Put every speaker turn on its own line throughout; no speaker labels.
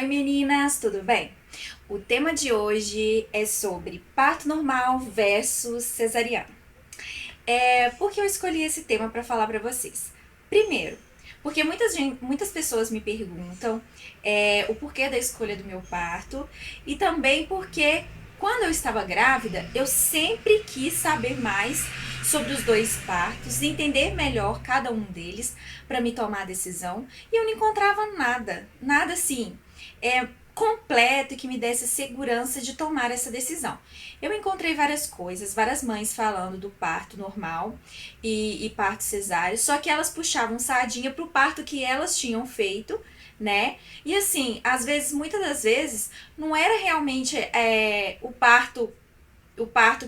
Oi meninas, tudo bem? O tema de hoje é sobre parto normal versus cesariana. Por que eu escolhi esse tema para falar para vocês? Primeiro, porque muitas pessoas me perguntam o porquê da escolha do meu parto e também porque quando eu estava grávida eu sempre quis saber mais sobre os dois partos, entender melhor cada um deles para me tomar a decisão e eu não encontrava nada assim completo e que me desse segurança de tomar essa decisão. Eu encontrei várias coisas, várias mães falando do parto normal e parto cesáreo, só que elas puxavam sardinha pro parto que elas tinham feito, né? E assim, às vezes, muitas das vezes, não era realmente o parto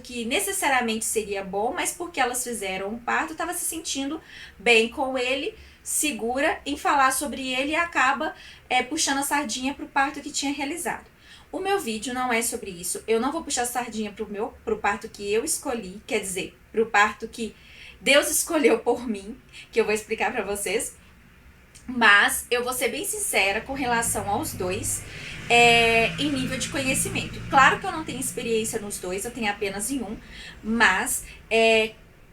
que necessariamente seria bom, mas porque elas fizeram um parto, estava se sentindo bem com ele, segura em falar sobre ele e acaba puxando a sardinha pro parto que tinha realizado. O meu vídeo não é sobre isso. Eu não vou puxar sardinha pro parto que eu escolhi, quer dizer, pro parto que Deus escolheu por mim, que eu vou explicar para vocês. Mas eu vou ser bem sincera com relação aos dois em nível de conhecimento. Claro que eu não tenho experiência nos dois, eu tenho apenas em um, mas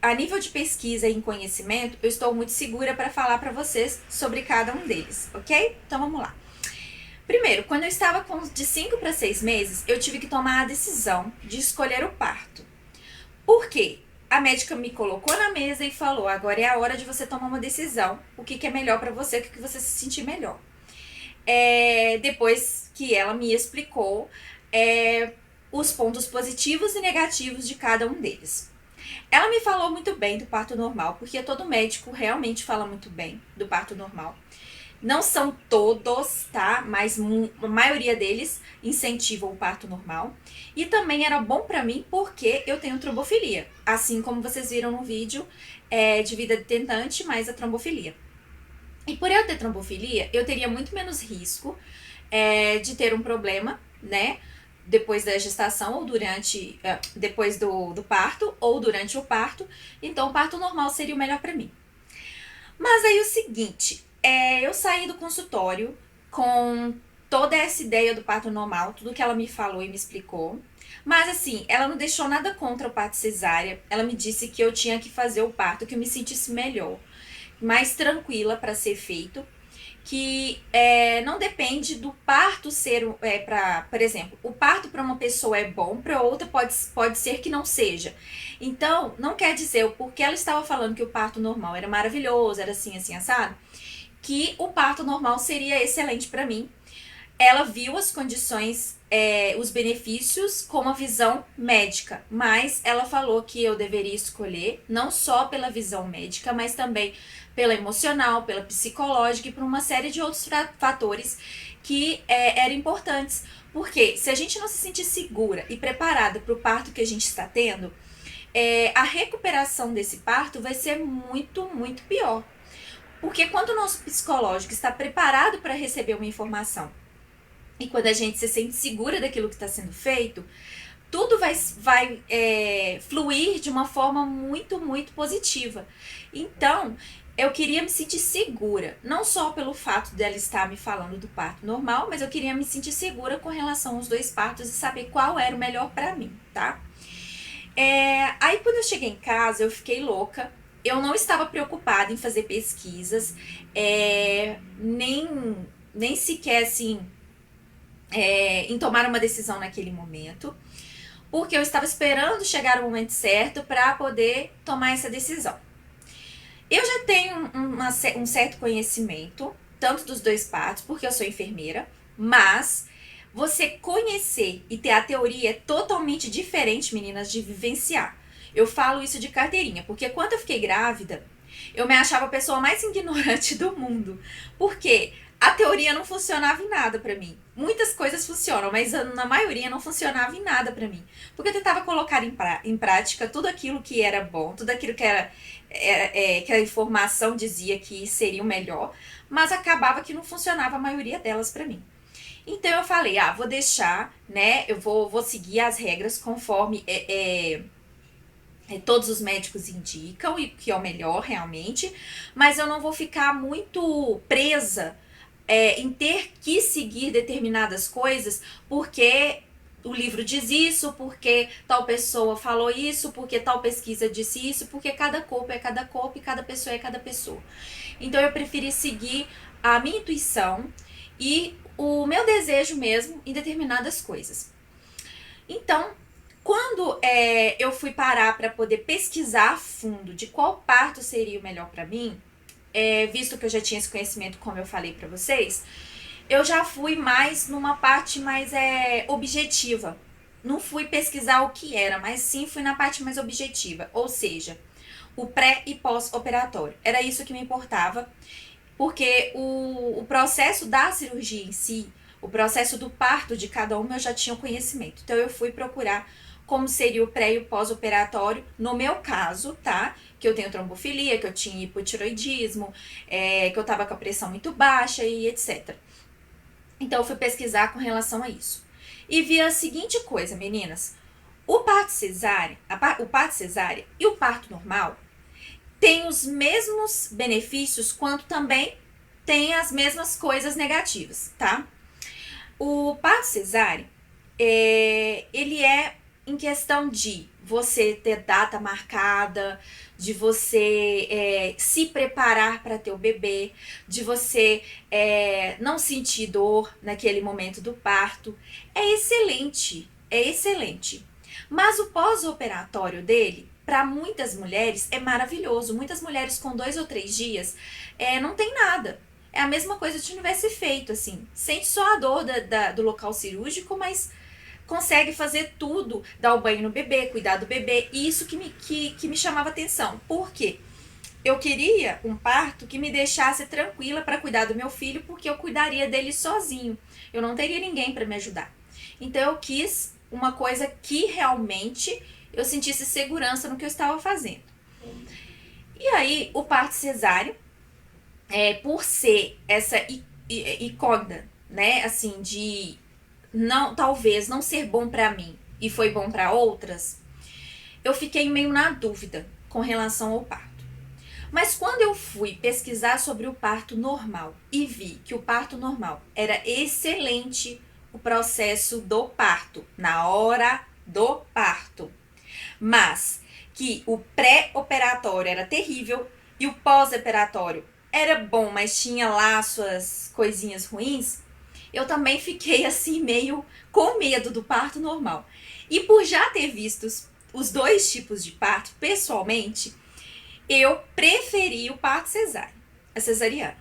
a nível de pesquisa e em conhecimento, eu estou muito segura para falar para vocês sobre cada um deles, ok? Então vamos lá. Primeiro, quando eu estava de 5 para 6 meses, eu tive que tomar a decisão de escolher o parto. Por quê? A médica me colocou na mesa e falou: agora é a hora de você tomar uma decisão. O que é melhor para você, o que você se sentir melhor. Depois que ela me explicou os pontos positivos e negativos de cada um deles. Ela me falou muito bem do parto normal, porque todo médico realmente fala muito bem do parto normal. Não são todos, tá? Mas a maioria deles incentivam o parto normal. E também era bom pra mim porque eu tenho trombofilia. Assim como vocês viram no vídeo de vida de tentante, mais a trombofilia. E por eu ter trombofilia, eu teria muito menos risco de ter um problema, né? Depois da gestação ou depois do parto ou durante o parto. Então o parto normal seria o melhor pra mim. Mas aí o seguinte, eu saí do consultório com toda essa ideia do parto normal, tudo que ela me falou e me explicou. Mas assim, ela não deixou nada contra o parto cesárea. Ela me disse que eu tinha que fazer o parto, que eu me sentisse melhor, mais tranquila para ser feito. Que não depende do parto ser por exemplo, o parto para uma pessoa é bom, para outra pode ser que não seja. Então, não quer dizer o porquê ela estava falando que o parto normal era maravilhoso, era assim, assim, assado, que o parto normal seria excelente para mim. Ela viu as condições, os benefícios com uma visão médica, mas ela falou que eu deveria escolher não só pela visão médica, mas também pela emocional, pela psicológica e por uma série de outros fatores que eram importantes. Porque se a gente não se sentir segura e preparada para o parto que a gente está tendo, a recuperação desse parto vai ser muito, muito pior. Porque quando o nosso psicológico está preparado para receber uma informação e quando a gente se sente segura daquilo que está sendo feito, tudo vai fluir de uma forma muito, muito positiva. Então, eu queria me sentir segura, não só pelo fato dela estar me falando do parto normal, mas eu queria me sentir segura com relação aos dois partos e saber qual era o melhor para mim, tá? Aí quando eu cheguei em casa, eu fiquei louca. Eu não estava preocupada em fazer pesquisas, nem sequer assim em tomar uma decisão naquele momento, porque eu estava esperando chegar o momento certo para poder tomar essa decisão. Eu já tenho um certo conhecimento, tanto dos dois partos, porque eu sou enfermeira, mas você conhecer e ter a teoria é totalmente diferente, meninas, de vivenciar. Eu falo isso de carteirinha, porque quando eu fiquei grávida, eu me achava a pessoa mais ignorante do mundo, porque a teoria não funcionava em nada pra mim. Muitas coisas funcionam, mas na maioria não funcionava em nada pra mim. Porque eu tentava colocar em prática tudo aquilo que era bom, tudo aquilo que que a informação dizia que seria o melhor, mas acabava que não funcionava a maioria delas pra mim. Então eu falei, vou deixar, né? Eu vou seguir as regras conforme todos os médicos indicam e que é o melhor realmente, mas eu não vou ficar muito presa em ter que seguir determinadas coisas porque o livro diz isso, porque tal pessoa falou isso, porque tal pesquisa disse isso, porque cada corpo é cada corpo e cada pessoa é cada pessoa. Então eu preferi seguir a minha intuição e o meu desejo mesmo em determinadas coisas. Então, quando eu fui parar para poder pesquisar a fundo de qual parto seria o melhor para mim, visto que eu já tinha esse conhecimento, como eu falei para vocês, eu já fui mais numa parte mais objetiva. Não fui pesquisar o que era, mas sim fui na parte mais objetiva, ou seja, o pré e pós-operatório. Era isso que me importava, porque o processo da cirurgia em si, o processo do parto de cada uma, eu já tinha conhecimento. Então eu fui procurar como seria o pré e o pós-operatório, no meu caso, tá? Que eu tenho trombofilia, que eu tinha hipotiroidismo, que eu tava com a pressão muito baixa e etc. Então eu fui pesquisar com relação a isso. E vi a seguinte coisa, meninas. O parto cesárea e o parto normal têm os mesmos benefícios, quanto também tem as mesmas coisas negativas, tá? O parto cesárea, ele é em questão de você ter data marcada, de você se preparar para ter o bebê, de você não sentir dor naquele momento do parto. É excelente, é excelente. Mas o pós-operatório dele, para muitas mulheres, é maravilhoso. Muitas mulheres com 2 ou 3 dias não tem nada. É a mesma coisa se tivesse feito, assim. Sente só a dor do local cirúrgico, mas consegue fazer tudo, dar o banho no bebê, cuidar do bebê. E isso que me chamava atenção. Por quê? Eu queria um parto que me deixasse tranquila para cuidar do meu filho, porque eu cuidaria dele sozinho. Eu não teria ninguém para me ajudar. Então eu quis uma coisa que realmente eu sentisse segurança no que eu estava fazendo. E aí, o parto cesáreo, por ser essa incógnita, né, assim, de não, talvez não ser bom para mim e foi bom para outras, eu fiquei meio na dúvida com relação ao parto. Mas quando eu fui pesquisar sobre o parto normal e vi que o parto normal era excelente, o processo do parto, na hora do parto, mas que o pré-operatório era terrível e o pós-operatório era bom, mas tinha lá suas coisinhas ruins, eu também fiquei assim meio com medo do parto normal. E por já ter visto os 2 tipos de parto pessoalmente, eu preferi o parto cesáreo, a cesariana.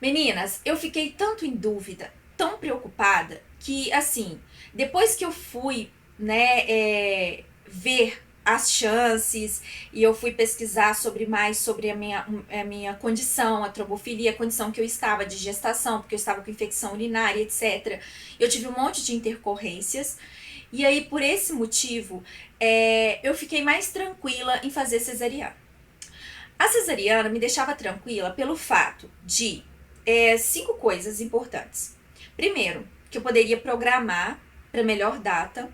Meninas, eu fiquei tanto em dúvida, tão preocupada, que assim, depois que eu fui, né, ver as chances e eu fui pesquisar sobre a minha condição, a trombofilia, a condição que eu estava de gestação, porque eu estava com infecção urinária, etc. Eu tive um monte de intercorrências e aí por esse motivo eu fiquei mais tranquila em fazer cesariana. A cesariana me deixava tranquila pelo fato de 5 coisas importantes. Primeiro, que eu poderia programar para melhor data.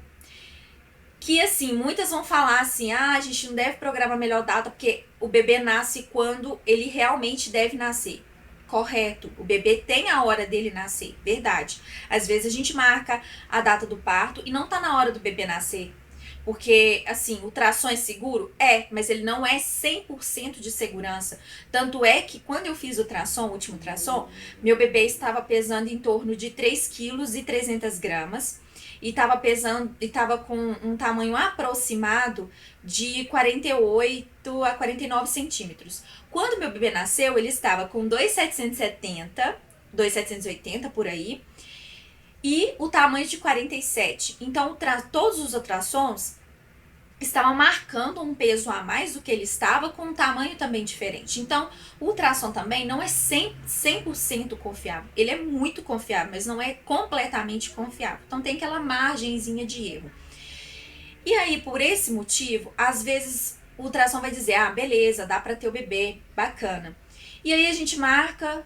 Que assim, muitas vão falar assim, a gente não deve programar melhor data porque o bebê nasce quando ele realmente deve nascer. Correto, o bebê tem a hora dele nascer, verdade. Às vezes a gente marca a data do parto e não tá na hora do bebê nascer. Porque, assim, o ultrassom é seguro? Mas ele não é 100% de segurança. Tanto é que quando eu fiz o ultrassom, o último ultrassom, meu bebê estava pesando em torno de 3,3 kg e estava com um tamanho aproximado de 48 a 49 centímetros. Quando meu bebê nasceu, ele estava com 2,770, 2,780 por aí, e o tamanho de 47. Então, todos os ultrassons estavam marcando um peso a mais do que ele estava, com um tamanho também diferente. Então, o ultrassom também não é 100% confiável. Ele é muito confiável, mas não é completamente confiável. Então, tem aquela margenzinha de erro. E aí, por esse motivo, às vezes o ultrassom vai dizer, beleza, dá pra ter o bebê, bacana. E aí a gente marca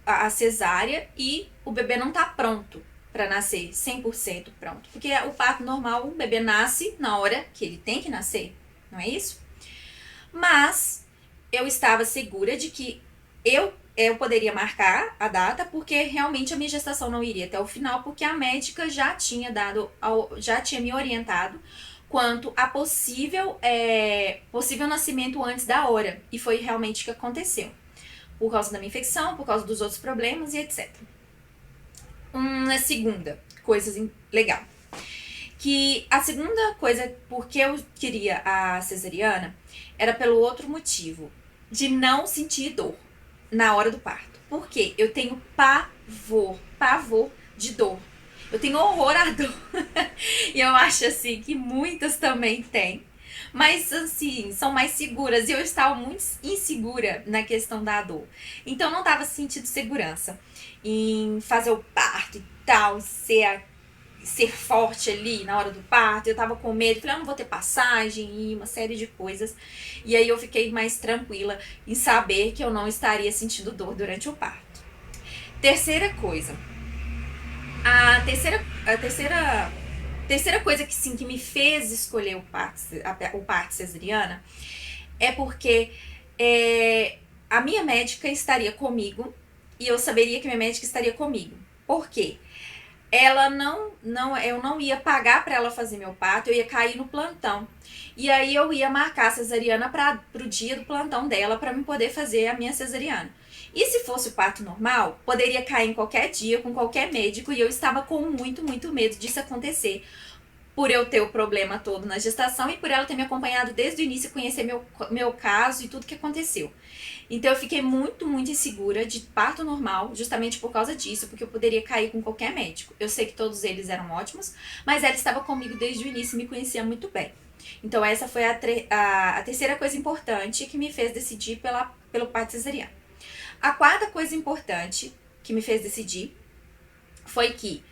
a cesárea e o bebê não tá pronto para nascer 100% pronto. Porque o parto normal, o bebê nasce na hora que ele tem que nascer, não é isso? Mas eu estava segura de que eu eu poderia marcar a data, porque realmente a minha gestação não iria até o final, porque a médica já tinha já tinha me orientado quanto a possível nascimento antes da hora. E foi realmente o que aconteceu. Por causa da minha infecção, por causa dos outros problemas e etc. Uma segunda coisa legal. Que a segunda coisa, porque eu queria a cesariana, era pelo outro motivo. De não sentir dor na hora do parto. Por quê? Eu tenho pavor de dor. Eu tenho horror à dor. E eu acho assim que muitas também têm. Mas assim, são mais seguras. E eu estava muito insegura na questão da dor. Então eu não estava sentindo segurança em fazer o parto e tal, ser forte ali na hora do parto. Eu tava com medo, falei, não vou ter passagem e uma série de coisas. E aí eu fiquei mais tranquila em saber que eu não estaria sentindo dor durante o parto. Terceira coisa. A terceira coisa que sim, que me fez escolher o parto cesariana é porque a minha médica estaria comigo e eu saberia que minha médica estaria comigo. Por quê? Eu não ia pagar para ela fazer meu parto, eu ia cair no plantão. E aí eu ia marcar a cesariana pro dia do plantão dela para me poder fazer a minha cesariana. E se fosse o parto normal, poderia cair em qualquer dia, com qualquer médico, e eu estava com muito, muito medo disso acontecer. Por eu ter o problema todo na gestação e por ela ter me acompanhado desde o início e conhecer meu caso e tudo que aconteceu. Então eu fiquei muito, muito insegura de parto normal, justamente por causa disso, porque eu poderia cair com qualquer médico. Eu sei que todos eles eram ótimos, mas ela estava comigo desde o início e me conhecia muito bem. Então essa foi a terceira coisa importante que me fez decidir pelo parto cesariano. A quarta coisa importante que me fez decidir foi que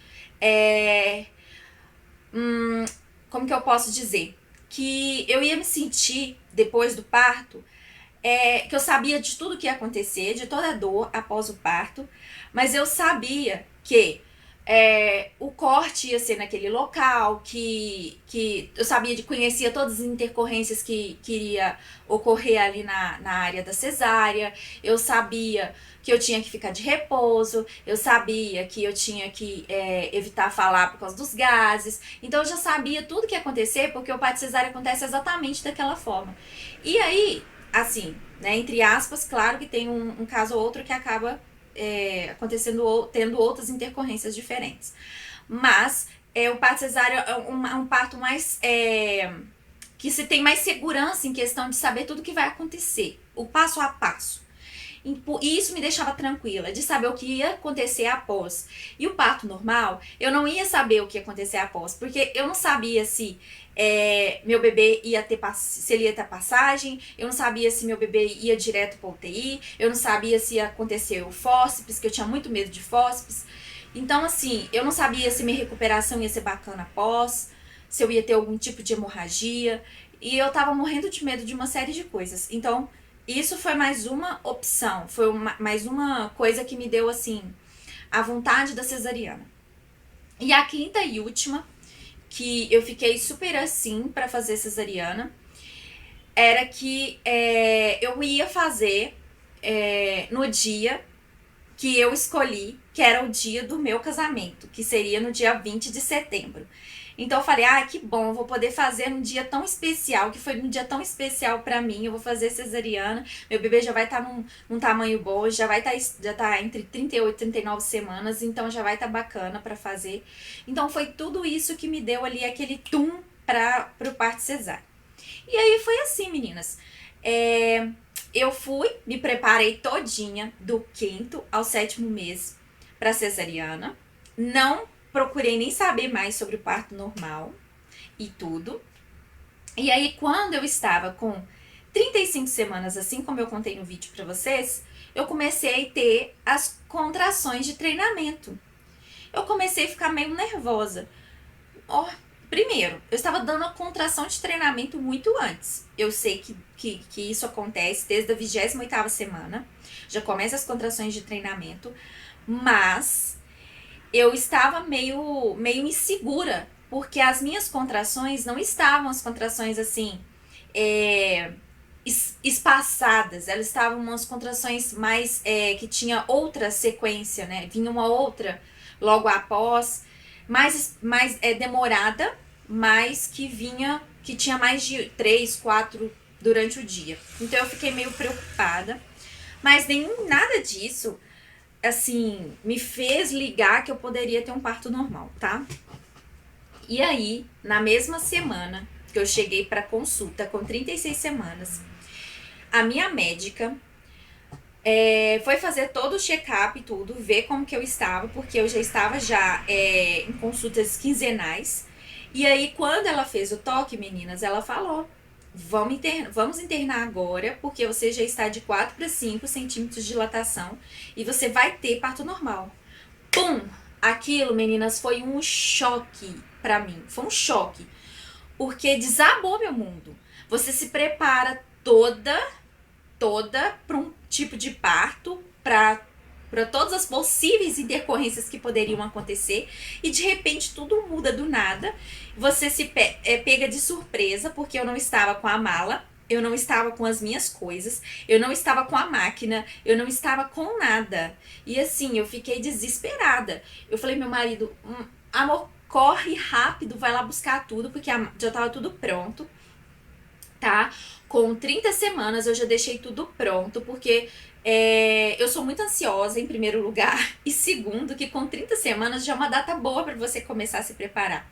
como que eu posso dizer? Que eu ia me sentir, depois do parto, que eu sabia de tudo que ia acontecer, de toda a dor após o parto, mas eu sabia que o corte ia ser naquele local, que eu conhecia todas as intercorrências que iria ocorrer ali na área da cesárea, eu sabia que eu tinha que ficar de repouso, eu sabia que eu tinha que evitar falar por causa dos gases, então eu já sabia tudo que ia acontecer, porque o parto cesárea acontece exatamente daquela forma. E aí, assim, né, entre aspas, claro que tem um caso ou outro que acaba acontecendo, tendo outras intercorrências diferentes. Mas o parto cesáreo é um parto mais que se tem mais segurança em questão de saber tudo que vai acontecer, o passo a passo. E isso me deixava tranquila, de saber o que ia acontecer após. E o parto normal, eu não ia saber o que ia acontecer após, porque eu não sabia se meu bebê se ele ia ter passagem, eu não sabia se meu bebê ia direto para UTI, eu não sabia se ia acontecer o fórceps, que eu tinha muito medo de fórceps. Então, assim, eu não sabia se minha recuperação ia ser bacana após, se eu ia ter algum tipo de hemorragia, e eu tava morrendo de medo de uma série de coisas. Então, isso foi mais uma opção, foi mais uma coisa que me deu, assim, a vontade da cesariana. E a quinta e última, que eu fiquei super assim pra fazer cesariana, era que eu ia fazer no dia que eu escolhi, que era o dia do meu casamento, que seria no dia 20 de setembro. Então eu falei, que bom, eu vou poder fazer num dia tão especial, que foi um dia tão especial pra mim, eu vou fazer cesariana, meu bebê já vai estar num tamanho bom, já tá entre 38 e 39 semanas, então já vai estar bacana pra fazer. Então foi tudo isso que me deu ali aquele pro parto cesárea. E aí foi assim, meninas. Eu me preparei todinha do 5º ao 7º mês pra cesariana, não procurei nem saber mais sobre o parto normal e tudo. E aí, quando eu estava com 35 semanas, assim como eu contei no vídeo pra vocês, eu comecei a ter as contrações de treinamento. Eu comecei a ficar meio nervosa. Primeiro, eu estava dando a contração de treinamento muito antes. Eu sei que isso acontece desde a 28ª semana. Já começa as contrações de treinamento. Mas eu estava meio insegura, porque as minhas contrações não estavam as contrações assim, espaçadas, elas estavam umas contrações mais que tinha outra sequência, né? Vinha uma outra logo após, mais demorada, mas que vinha, que tinha mais de 3, 4 durante o dia. Então eu fiquei meio preocupada, mas nada disso, assim, me fez ligar que eu poderia ter um parto normal, tá? E aí, na mesma semana que eu cheguei para consulta com 36 semanas, a minha médica foi fazer todo o check-up e tudo, ver como que eu estava, porque eu já estava em consultas quinzenais. E aí, quando ela fez o toque, meninas, ela falou: vamos internar agora, porque você já está de 4 para 5 centímetros de dilatação e você vai ter parto normal. Pum! Aquilo, meninas, foi um choque pra mim. Foi um choque. Porque desabou meu mundo. Você se prepara toda para um tipo de parto, para todas as possíveis intercorrências que poderiam acontecer, e de repente tudo muda do nada. Você pega de surpresa, porque eu não estava com a mala, eu não estava com as minhas coisas, eu não estava com a máquina, eu não estava com nada. E assim, eu fiquei desesperada. Eu falei, meu marido, amor, corre rápido, vai lá buscar tudo, porque já estava tudo pronto, tá? Com 30 semanas eu já deixei tudo pronto, porque eu sou muito ansiosa, em primeiro lugar, e segundo, que com 30 semanas já é uma data boa para você começar a se preparar.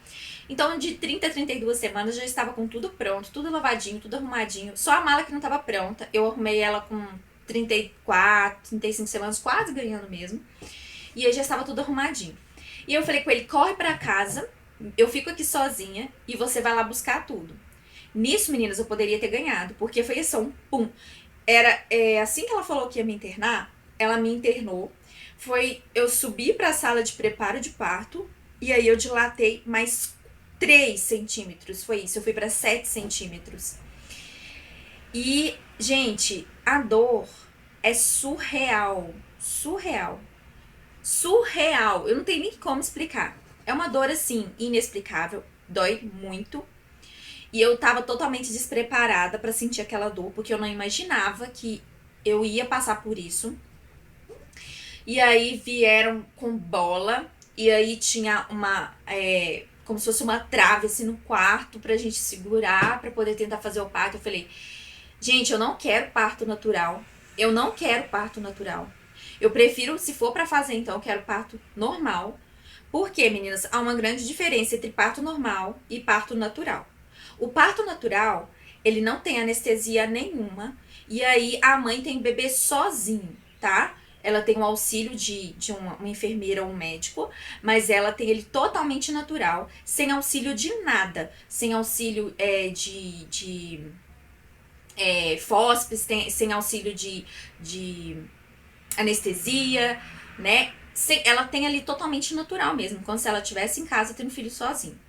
Então, de 30 a 32 semanas, eu já estava com tudo pronto, tudo lavadinho, tudo arrumadinho. Só a mala que não estava pronta. Eu arrumei ela com 34, 35 semanas, quase ganhando mesmo. E aí já estava tudo arrumadinho. E eu falei com ele, corre pra casa, eu fico aqui sozinha e você vai lá buscar tudo. Nisso, meninas, eu poderia ter ganhado, porque foi só um pum. Assim que ela falou que ia me internar, ela me internou. Eu subi pra sala de preparo de parto, e aí eu dilatei mais 3 centímetros, foi isso. Eu fui pra 7 centímetros. E, gente, a dor é surreal. Surreal. Surreal. Eu não tenho nem como explicar. É uma dor, assim, inexplicável. Dói muito. E eu tava totalmente despreparada pra sentir aquela dor, porque eu não imaginava que eu ia passar por isso. E aí vieram com bola, e aí tinha como se fosse uma trave assim no quarto pra gente segurar, pra poder tentar fazer o parto. Eu falei, gente, eu não quero parto natural. Eu não quero parto natural. Eu prefiro, se for pra fazer, então, eu quero parto normal. Porque, meninas, há uma grande diferença entre parto normal e parto natural. O parto natural, ele não tem anestesia nenhuma. E aí, a mãe tem o bebê sozinho, tá? Ela tem o auxílio de uma enfermeira ou um médico, mas ela tem ele totalmente natural, sem auxílio de nada. Sem auxílio de fóspeis, sem auxílio de anestesia, né? Ela tem ali totalmente natural mesmo, como se ela estivesse em casa tendo filho sozinho.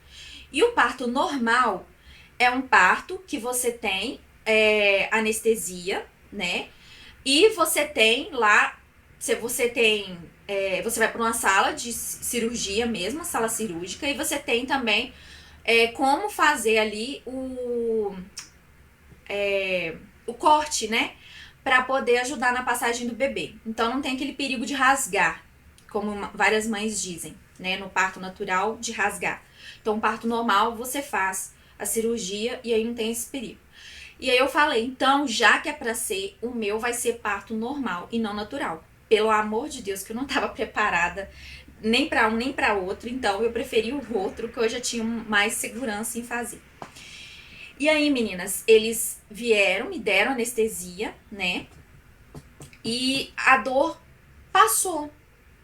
E o parto normal é um parto que você tem anestesia, né? E você tem lá, você vai para uma sala de cirurgia mesmo, sala cirúrgica, e você tem também como fazer ali o corte, né? Para poder ajudar na passagem do bebê. Então não tem aquele perigo de rasgar, como várias mães dizem, né? No parto natural, de rasgar. Então, parto normal, você faz a cirurgia e aí não tem esse perigo. E aí eu falei, então, já que é pra ser, o meu vai ser parto normal e não natural. Pelo amor de Deus, que eu não tava preparada nem pra um nem pra outro, então eu preferi o outro, que eu já tinha mais segurança em fazer. E aí, meninas, eles vieram, me deram anestesia, né? E a dor passou.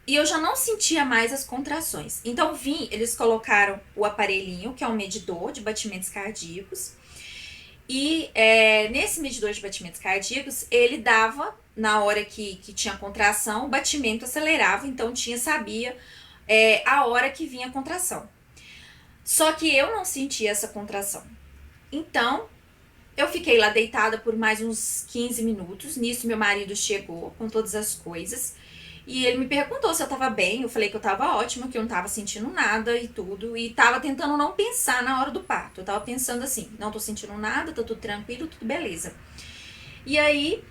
E eu já não sentia mais as contrações. Então, eles colocaram o aparelhinho, que é um medidor de batimentos cardíacos. E nesse medidor de batimentos cardíacos, ele dava, na hora que tinha contração, o batimento acelerava, então sabia a hora que vinha a contração. Só que eu não sentia essa contração. Então, eu fiquei lá deitada por mais uns 15 minutos. Nisso, meu marido chegou com todas as coisas. E ele me perguntou se eu tava bem. Eu falei que eu tava ótima, que eu não tava sentindo nada e tudo. E tava tentando não pensar na hora do parto. Eu tava pensando assim, não tô sentindo nada, tá tudo tranquilo, tudo beleza. E aí,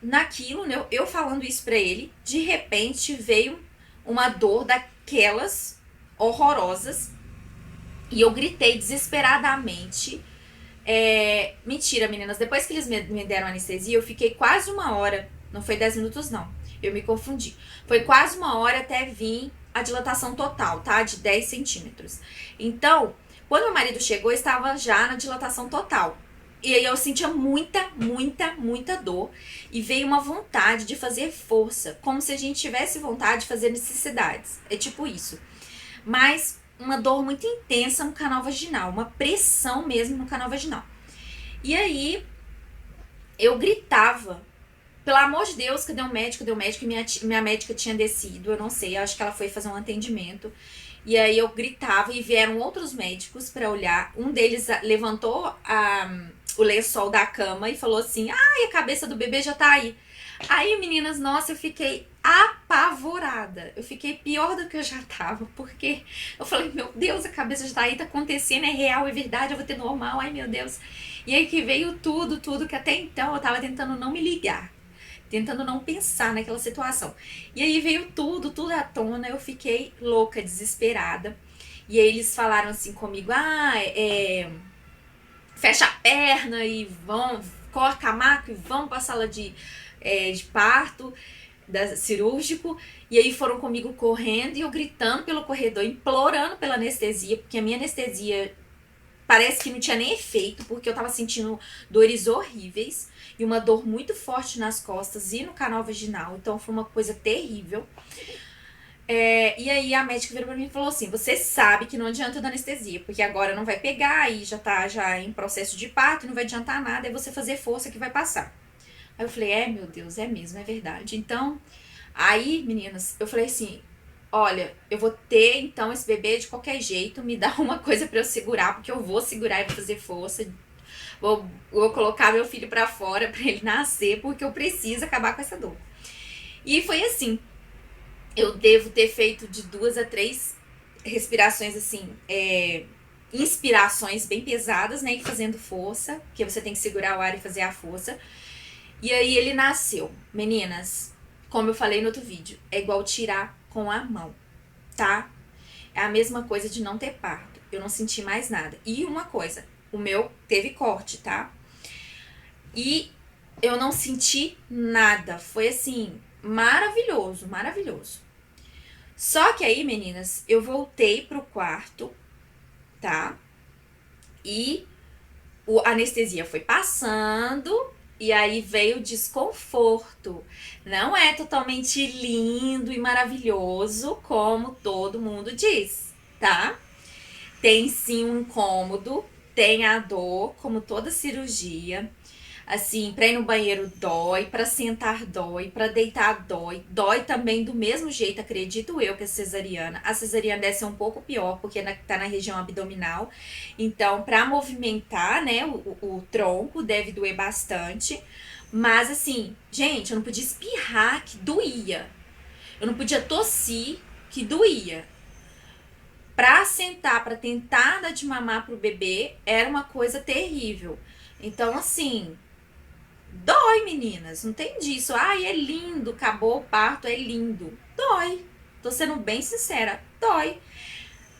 naquilo, né, eu falando isso pra ele, de repente veio uma dor daquelas horrorosas e eu gritei desesperadamente. Mentira, meninas, depois que eles me deram anestesia, eu fiquei quase uma hora, não foi 10 minutos não, eu me confundi. Foi quase uma hora até vir a dilatação total, tá? De 10 centímetros. Então, quando meu marido chegou, eu estava já na dilatação total. E aí eu sentia muita, muita, muita dor. E veio uma vontade de fazer força. Como se a gente tivesse vontade de fazer necessidades. É tipo isso. Mas uma dor muito intensa no canal vaginal. Uma pressão mesmo no canal vaginal. E aí eu gritava. Pelo amor de Deus, cadê o médico? Cadê o médico? E minha médica tinha descido. Eu não sei, acho que ela foi fazer um atendimento. E aí eu gritava e vieram outros médicos pra olhar. Um deles levantou o lençol da cama e falou assim: ai, a cabeça do bebê já tá aí. Aí, meninas, nossa, eu fiquei apavorada. Eu fiquei pior do que eu já tava, porque eu falei: meu Deus, a cabeça já tá aí, tá acontecendo, é real, é verdade, eu vou ter normal, ai meu Deus. E aí que veio tudo que até então eu tava tentando não me ligar, tentando não pensar naquela situação. E aí veio tudo à tona, eu fiquei louca, desesperada. E aí eles falaram assim comigo: fecha a perna e vão, coloca a maca e vão pra sala de parto, cirúrgico. E aí foram comigo correndo e eu gritando pelo corredor, implorando pela anestesia, porque a minha anestesia parece que não tinha nem efeito, porque eu tava sentindo dores horríveis e uma dor muito forte nas costas e no canal vaginal. Então foi uma coisa terrível. E aí a médica virou pra mim e falou assim: você sabe que não adianta dar anestesia, porque agora não vai pegar e já tá já em processo de parto, não vai adiantar nada, é você fazer força que vai passar. Aí eu falei: meu Deus, é mesmo, é verdade. Então, aí, meninas, eu falei assim: olha, eu vou ter então esse bebê de qualquer jeito, me dá uma coisa pra eu segurar, porque eu vou segurar e vou fazer força. Vou colocar meu filho pra fora pra ele nascer, porque eu preciso acabar com essa dor. E foi assim. Eu devo ter feito de 2 a 3 respirações assim, inspirações bem pesadas, né? E fazendo força, porque você tem que segurar o ar e fazer a força. E aí ele nasceu. Meninas, como eu falei no outro vídeo, é igual tirar com a mão, tá? É a mesma coisa de não ter parto. Eu não senti mais nada. E uma coisa, o meu teve corte, tá? E eu não senti nada. Foi assim, maravilhoso, maravilhoso. Só que aí, meninas, eu voltei pro quarto, tá? E a anestesia foi passando e aí veio o desconforto. Não é totalmente lindo e maravilhoso como todo mundo diz, tá? Tem sim um incômodo, tem a dor, como toda cirurgia. Assim, pra ir no banheiro dói, pra sentar dói, pra deitar dói. Dói também do mesmo jeito, acredito eu, que a cesariana. A cesariana deve ser um pouco pior, porque tá na região abdominal. Então, pra movimentar, né, o tronco, deve doer bastante. Mas, assim, gente, eu não podia espirrar, que doía. Eu não podia tossir, que doía. Pra sentar, pra tentar dar de mamar pro bebê, era uma coisa terrível. Então, assim, dói, meninas, não tem disso. Ai, é lindo, acabou o parto, é lindo. Dói. Tô sendo bem sincera, dói.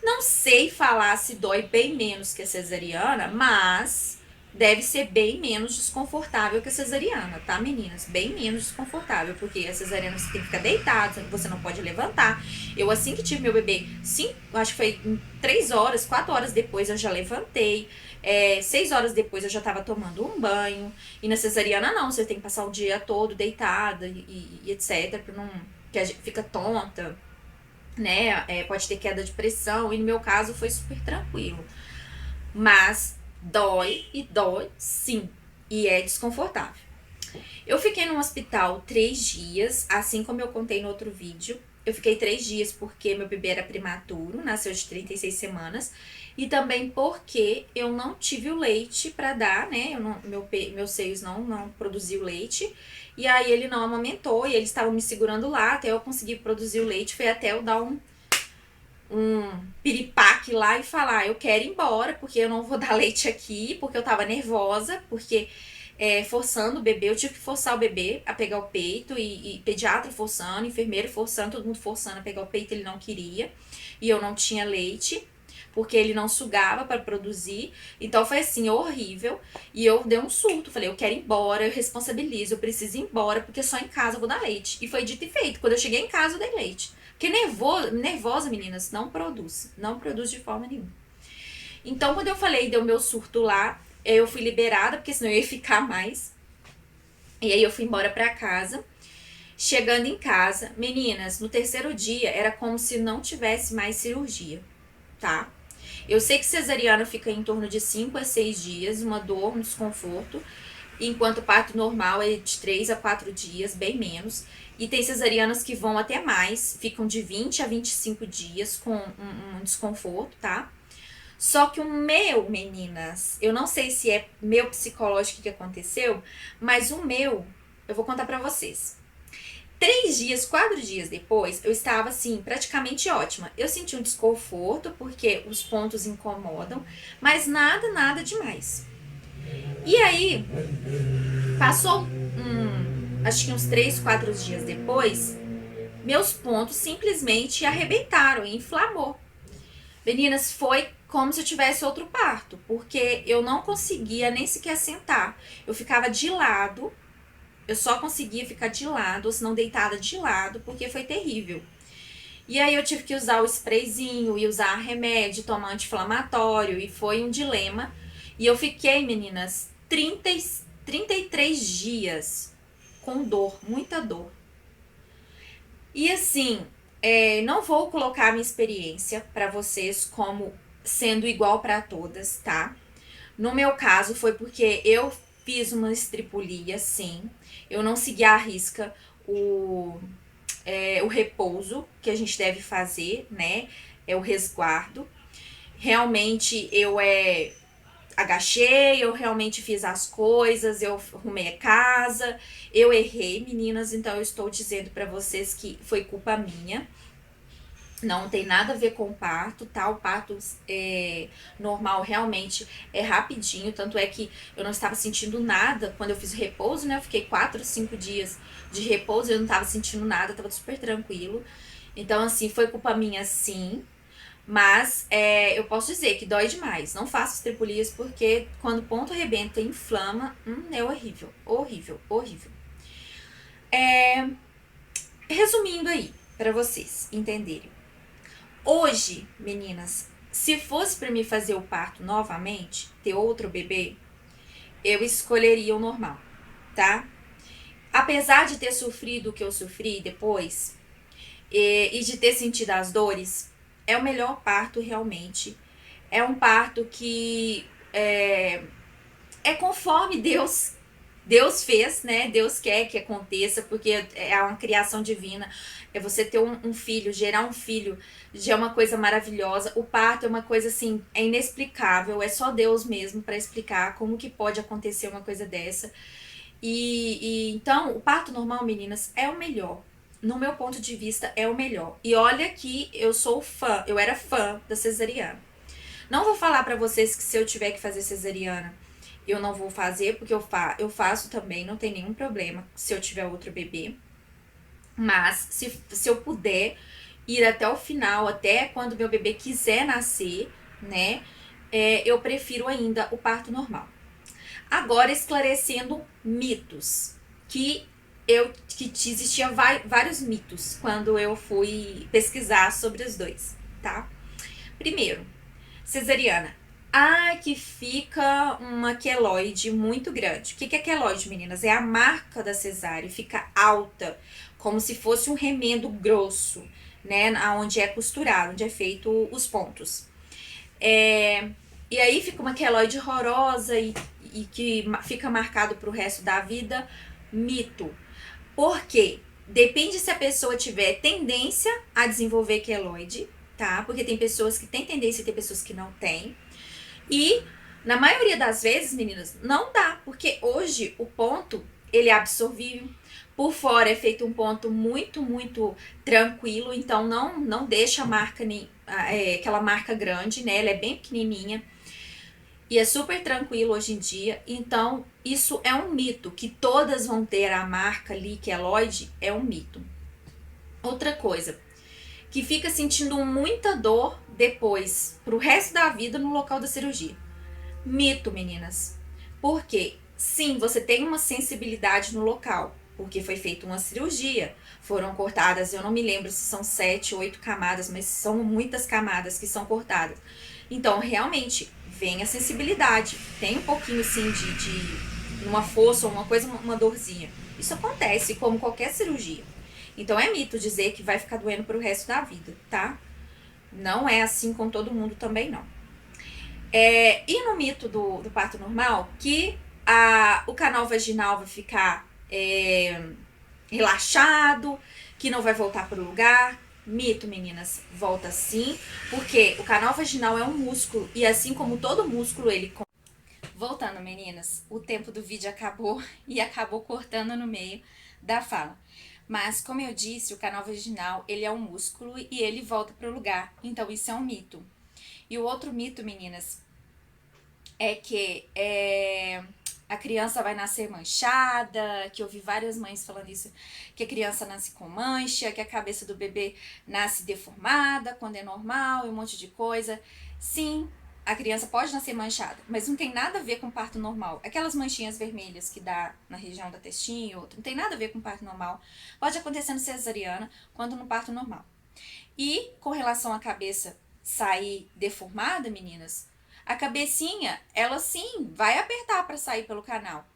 Não sei falar se dói bem menos que a cesariana, mas deve ser bem menos desconfortável que a cesariana, tá, meninas? Bem menos desconfortável, porque a cesariana você tem que ficar deitado, você não pode levantar. Eu, assim que tive meu bebê, acho que foi 3 horas, 4 horas depois eu já levantei. 6 horas depois eu já tava tomando um banho. E na cesariana não, você tem que passar o dia todo deitada e etc, pra não, que a gente fica tonta, né? Pode ter queda de pressão, e no meu caso foi super tranquilo. Mas dói, e dói sim, e é desconfortável. Eu fiquei no hospital 3 dias, assim como eu contei no outro vídeo. Eu fiquei 3 dias porque meu bebê era prematuro, nasceu de 36 semanas. E também porque eu não tive o leite pra dar, né? Meus seios não produziu leite. E aí ele não amamentou e eles estavam me segurando lá até eu conseguir produzir o leite. Foi até eu dar um piripaque lá e falar: eu quero ir embora porque eu não vou dar leite aqui, porque eu tava nervosa, porque forçando o bebê. Eu tive que forçar o bebê a pegar o peito, e pediatra forçando, enfermeiro forçando, todo mundo forçando a pegar o peito, ele não queria. E eu não tinha leite, porque ele não sugava para produzir. Então foi assim, horrível. E eu dei um surto, falei, eu quero ir embora, eu responsabilizo, eu preciso ir embora, porque só em casa eu vou dar leite. E foi dito e feito. Quando eu cheguei em casa, eu dei leite. Porque nervosa, meninas, não produz. Não produz de forma nenhuma. Então, quando eu falei, deu meu surto lá, eu fui liberada, porque senão eu ia ficar mais. E aí eu fui embora pra casa. Chegando em casa, meninas, no terceiro dia era como se não tivesse mais cirurgia, tá? Eu sei que cesariana fica em torno de 5 a 6 dias, uma dor, um desconforto, enquanto o parto normal é de 3 a 4 dias, bem menos. E tem cesarianas que vão até mais, ficam de 20 a 25 dias com um desconforto, tá? Só que o meu, meninas, eu não sei se é meu psicológico que aconteceu, mas o meu, eu vou contar pra vocês. 3 dias, 4 dias depois, eu estava assim, praticamente ótima. Eu senti um desconforto, porque os pontos incomodam, mas nada demais. E aí, passou acho que uns 3, 4 dias depois, meus pontos simplesmente arrebentaram e inflamou. Meninas, foi como se eu tivesse outro parto, porque eu não conseguia nem sequer sentar. Eu ficava de lado, eu só conseguia ficar de lado, ou se não deitada de lado, porque foi terrível. E aí eu tive que usar o sprayzinho e usar remédio, tomar anti-inflamatório, e foi um dilema. E eu fiquei, meninas, 33 dias com dor, muita dor. E assim, não vou colocar a minha experiência para vocês como sendo igual para todas, tá? No meu caso foi porque eu fiz uma estripulia, sim. Eu não segui à risca o repouso que a gente deve fazer, né? É o resguardo. Realmente eu agachei, eu realmente fiz as coisas, eu arrumei a casa, eu errei, meninas, então eu estou dizendo pra vocês que foi culpa minha. Não tem nada a ver com o parto, tá? O parto normal realmente é rapidinho, tanto é que eu não estava sentindo nada quando eu fiz o repouso, né? Eu fiquei 4, 5 dias de repouso, eu não estava sentindo nada, tava super tranquilo. Então, assim, foi culpa minha, sim. Mas eu posso dizer que dói demais. Não faço estripulias porque quando o ponto arrebenta e inflama, é horrível, horrível, horrível. Resumindo aí, pra vocês entenderem. Hoje, meninas, se fosse pra mim fazer o parto novamente, ter outro bebê, eu escolheria o normal, tá? Apesar de ter sofrido o que eu sofri depois, e de ter sentido as dores, é o melhor parto realmente. É um parto que é conforme Deus fez, né? Deus quer que aconteça, porque é uma criação divina. É você ter um filho, gerar um filho, já é uma coisa maravilhosa. O parto é uma coisa assim, é inexplicável. É só Deus mesmo para explicar como que pode acontecer uma coisa dessa. Então, o parto normal, meninas, é o melhor. No meu ponto de vista, é o melhor. E olha que eu era fã da cesariana. Não vou falar pra vocês que se eu tiver que fazer cesariana, eu não vou fazer, porque eu faço também, não tem nenhum problema se eu tiver outro bebê. Mas se eu puder ir até o final, até quando meu bebê quiser nascer, né, eu prefiro ainda o parto normal. Agora, esclarecendo mitos, que existiam vários mitos quando eu fui pesquisar sobre os dois, tá? Primeiro, cesariana. Que fica uma queloide muito grande. O que é queloide, meninas? É a marca da cesárea, fica alta, como se fosse um remendo grosso, né? Onde é costurado, onde é feito os pontos. E aí fica uma queloide horrorosa e que fica marcado pro resto da vida. Mito. Por quê? Depende se a pessoa tiver tendência a desenvolver queloide, tá? Porque tem pessoas que têm tendência e tem pessoas que não têm. E, na maioria das vezes, meninas, não dá. Porque hoje o ponto, ele é absorvível. Por fora é feito um ponto muito tranquilo. Então, não deixa a marca, aquela marca grande, né? Ela é bem pequenininha. e é super tranquilo hoje em dia. Então, isso é um mito. Que todas vão ter a marca ali, queloide, é um mito. Outra coisa, que fica sentindo muita dor depois, pro resto da vida, no local da cirurgia. Mito, meninas. Por quê? Sim, você tem uma sensibilidade no local, porque foi feita uma cirurgia. Foram cortadas, eu não me lembro se são 7, 8 camadas, mas são muitas camadas que são cortadas. Então, realmente, vem a sensibilidade. Tem um pouquinho, sim, de uma força ou uma coisa, uma dorzinha. Isso acontece, como qualquer cirurgia. Então, é mito dizer que vai ficar doendo pro resto da vida, tá? Não é assim com todo mundo também, não. E no mito do parto normal, que o canal vaginal vai ficar relaxado, que não vai voltar para o lugar. Mito, meninas, volta sim, porque o canal vaginal é um músculo e assim como todo músculo, ele... Voltando, meninas, o tempo do vídeo acabou e acabou cortando no meio da fala. Mas, como eu disse, o canal vaginal, ele é um músculo e ele volta para o lugar. Então, isso é um mito. E o outro mito, meninas, é que a criança vai nascer manchada, que eu vi várias mães falando isso, que a criança nasce com mancha, que a cabeça do bebê nasce deformada quando é normal e um monte de coisa. Sim, a criança pode nascer manchada, mas não tem nada a ver com parto normal. Aquelas manchinhas vermelhas que dá na região da testinha e outra, não tem nada a ver com parto normal. Pode acontecer no cesariana, quando no parto normal. E com relação à cabeça sair deformada, meninas, a cabecinha, ela sim vai apertar para sair pelo canal.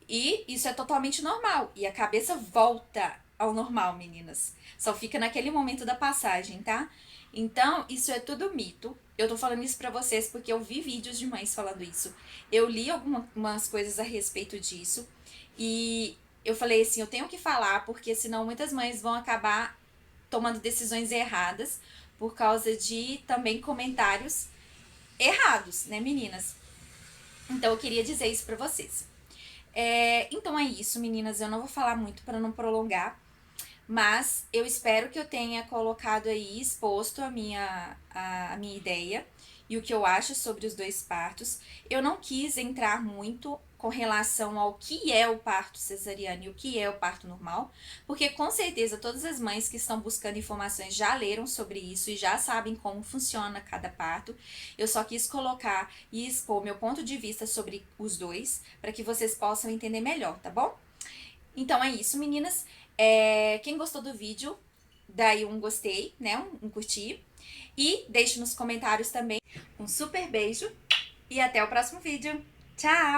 E isso é totalmente normal. E a cabeça volta ao normal, meninas. Só fica naquele momento da passagem, tá? Então, isso é tudo mito. Eu tô falando isso pra vocês porque eu vi vídeos de mães falando isso. Eu li algumas coisas a respeito disso. E eu falei assim, eu tenho que falar porque senão muitas mães vão acabar tomando decisões erradas por causa de também comentários errados, né, meninas? Então eu queria dizer isso pra vocês. Então é isso, meninas. Eu não vou falar muito para não prolongar, mas eu espero que eu tenha colocado aí, exposto a minha ideia e o que eu acho sobre os dois partos. Eu não quis entrar muito com relação ao que é o parto cesariano e o que é o parto normal, porque com certeza todas as mães que estão buscando informações já leram sobre isso e já sabem como funciona cada parto. Eu só quis colocar e expor meu ponto de vista sobre os dois, para que vocês possam entender melhor, tá bom? Então é isso, meninas. Quem gostou do vídeo, dá aí um gostei, né? Um curtir. E deixe nos comentários também. Um super beijo e até o próximo vídeo. Tchau!